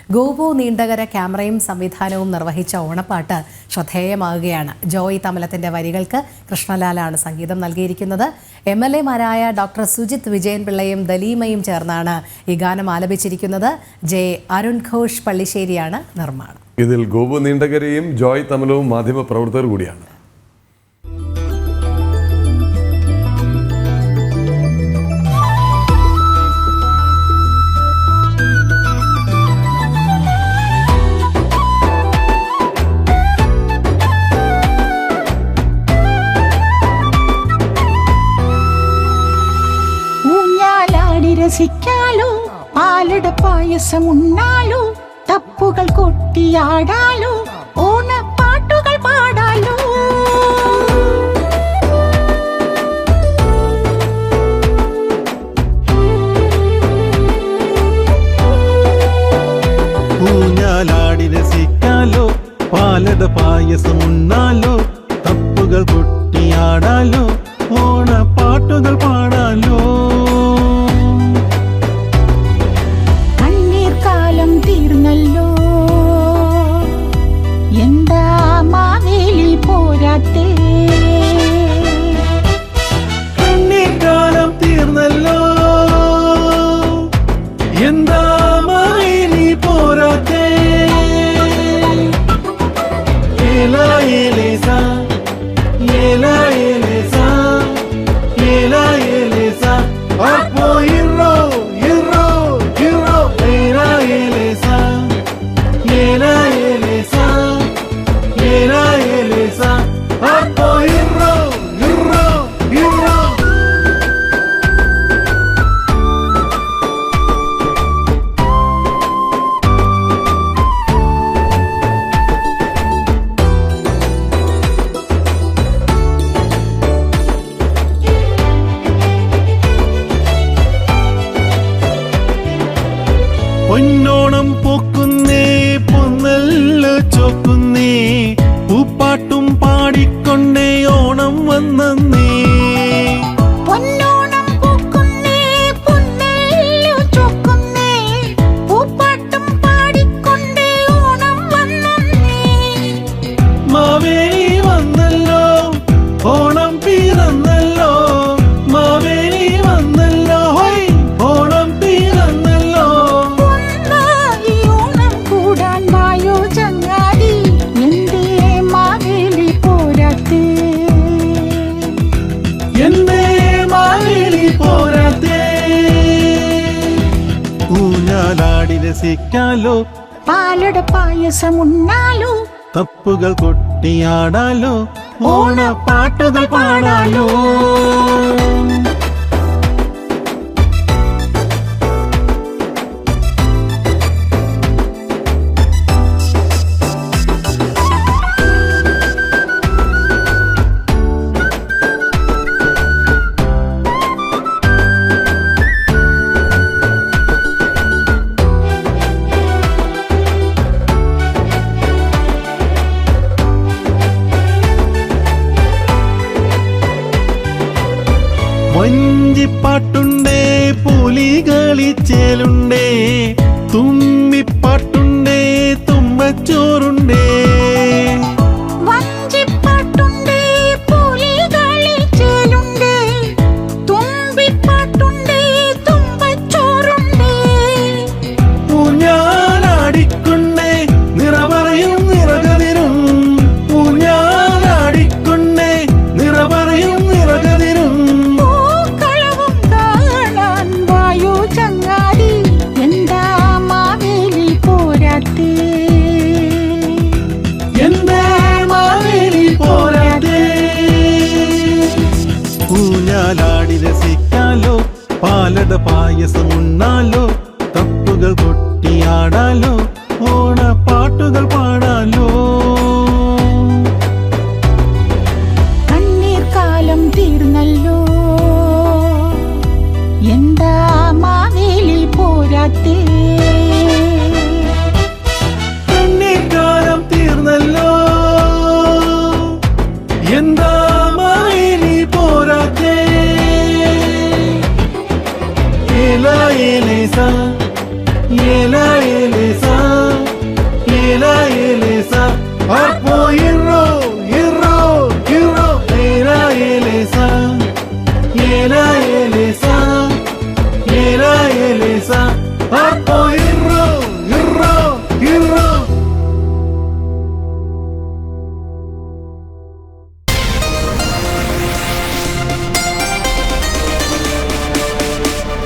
ഗോപു നീണ്ടകര ക്യാമറയും സംവിധാനവും നിർവഹിച്ച ഓണപ്പാട്ട് ശ്രദ്ധേയമാകുകയാണ്. ജോയ് തമലത്തിന്റെ വരികൾക്ക് കൃഷ്ണലാലാണ് സംഗീതം നൽകിയിരിക്കുന്നത്. MLA-മാരായ ഡോക്ടർ സുജിത് വിജയൻപിള്ളയും ദലീമയും ചേർന്നാണ് ഈ ഗാനം ആലപിച്ചിരിക്കുന്നത്. അരുൺ ഘോഷ് പള്ളിശ്ശേരിയാണ് നിർമ്മാണം. ഇതിൽ ഗോപു നീണ്ടകരയും ജോയ് തമലവും മാധ്യമപ്രവർത്തകർ കൂടിയാണ്. രസിക്കാലോ, പാലട പായസം ഉണ്ണാലോ, തപ്പുകൾ കൊട്ടിയാടാലോ, ഓണപ്പാട്ടുകൾ പാടാലോ. ഊഞ്ഞാലാടി രസിക്കാലോ, പാലട പായസം ഉണ്ണാലോ, തപ്പുകൾ കൊട്ടിയാടാലോ, ഓണപ്പാട്ടുകൾ പാടാലോ. തീർന്നല്ലോ, എന്താ മാവേലി പോരാത്തേ? കണ്ണീർക്കാലം തീർന്നല്ലോ, എന്താ മാവേലി പോരാത്തേ? ഏലാ ഏലേസാ, ഏലാ ഏലേസാ, ഏലാ ഏലേസാ, അപ്പോ ഇറോ ഇറോ ഇറോ. ഏലാ ഏലേസാ, ഏലാ ഏലേസാ, ഏലാ ഏലേസാ, അപ്പോ ഇറോ ഇറോ ഇറോ. പൊന്നോണം പോക്കുന്നേ, പൊന്നല്ല ചോക്കുന്നേ, പൂപ്പാട്ടും പാടിക്കൊണ്ടേ ഓണം വന്നേ. പൊന്നോണം പൂക്കുന്നേ, പൊന്നല്ലോ ചോക്കുന്നേ, പൂപ്പാട്ടും പാടിക്കൊണ്ടേ ഓണം വന്നേ. മാവേലി വന്നല്ലോ, ഓണം പിറന്നല്ലോ, മാവേലി വന്നല്ലോ, ഹോയ് ഓണം പിറന്നല്ലോ. ഓണം കൂടാൻ വായോ ചങ്ങാതി, എന്തേ മാവേലി പോരാത്തേ? എന്തേ മാവേലി പോരാത്തേ? ഊഞ്ഞാലാടി രസിക്കാലോ, പാലട പായസം ഉണ്ണാലോ, തപ്പുകൾ കൊട്ടിയാടാലോ, ഓണപ്പാട്ടുകൾ പാടാലോ. വഞ്ചിപ്പാട്ടുണ്ടേ, പുലി കളിച്ചേലുണ്ടേ, തുമ്പിപ്പാട്ടുണ്ടേ, തുമ്പച്ചോറുണ്ടേ. വഞ്ചിപ്പാട്ടുണ്ടേ, പുലി കളിച്ചേലുണ്ടേ, തുമ്പിപ്പാട്ടുണ്ടേ, തുമ്പച്ചോറുണ്ടേ. ഊഞ്ഞാലാടിക്കൊണ്ടേ, നിറപറയും നിറകതിരും, ഊഞ്ഞാലാടിക്കൊണ്ടേ, നിറപറയും നിറകതിരും. ഊഞ്ഞാലാടി രസിക്കാലോ, പാലട പായസം